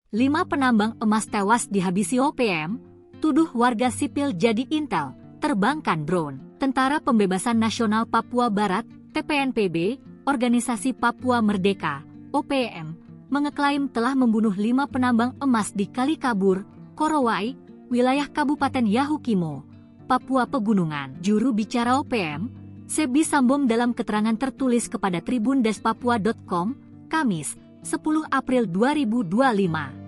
5 penambang emas tewas dihabisi OPM, tuduh warga sipil jadi intel, terbangkan drone. Tentara Pembebasan Nasional Papua Barat, TPNPB, Organisasi Papua Merdeka, OPM, mengeklaim telah membunuh 5 penambang emas di Kalikabur, Korowai, wilayah Kabupaten Yahukimo, Papua Pegunungan. Juru bicara OPM, Sebi Sambom dalam keterangan tertulis kepada tribundespapua.com, Kamis, 10 April 2025.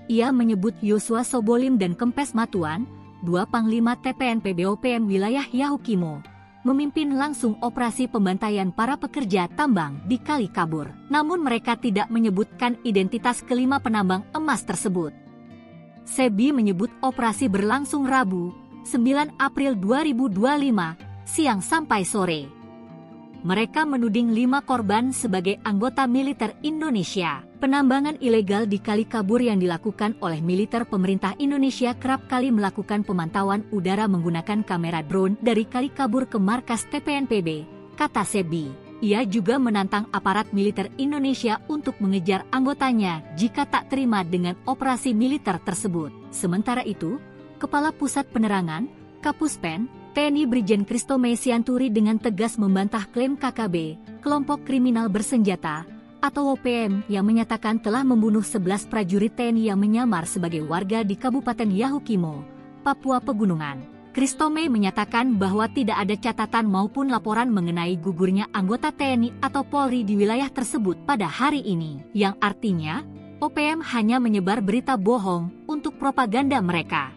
Ia menyebut Yosua Sobolim dan Kempes Matuan, 2 Panglima TPNPB OPM wilayah Yahukimo, memimpin langsung operasi pembantaian para pekerja tambang di Kalikabur. Namun mereka tidak menyebutkan identitas kelima penambang emas tersebut. Sebi menyebut operasi berlangsung Rabu, 9 April 2025, siang sampai sore. Mereka menuding 5 korban sebagai anggota militer Indonesia. Penambangan ilegal di Kalikabur yang dilakukan oleh militer pemerintah Indonesia kerap kali melakukan pemantauan udara menggunakan kamera drone dari Kalikabur ke markas TPNPB, kata Sebi. Ia juga menantang aparat militer Indonesia untuk mengejar anggotanya jika tak terima dengan operasi militer tersebut. Sementara itu, Kepala Pusat Penerangan, Kapuspen, TNI Brigjen Kristome Sianturi dengan tegas membantah klaim KKB, kelompok kriminal bersenjata, atau OPM yang menyatakan telah membunuh 11 prajurit TNI yang menyamar sebagai warga di Kabupaten Yahukimo, Papua Pegunungan. Kristome menyatakan bahwa tidak ada catatan maupun laporan mengenai gugurnya anggota TNI atau Polri di wilayah tersebut pada hari ini, yang artinya OPM hanya menyebar berita bohong untuk propaganda mereka.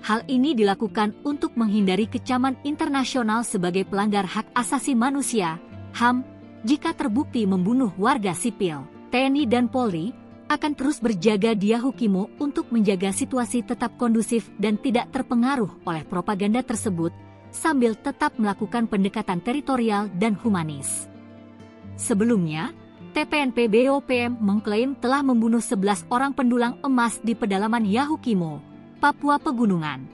Hal ini dilakukan untuk menghindari kecaman internasional sebagai pelanggar hak asasi manusia, HAM, jika terbukti membunuh warga sipil. TNI dan Polri akan terus berjaga di Yahukimo untuk menjaga situasi tetap kondusif dan tidak terpengaruh oleh propaganda tersebut, sambil tetap melakukan pendekatan teritorial dan humanis. Sebelumnya, TPNPB OPM mengklaim telah membunuh 11 orang pendulang emas di pedalaman Yahukimo, Papua Pegunungan.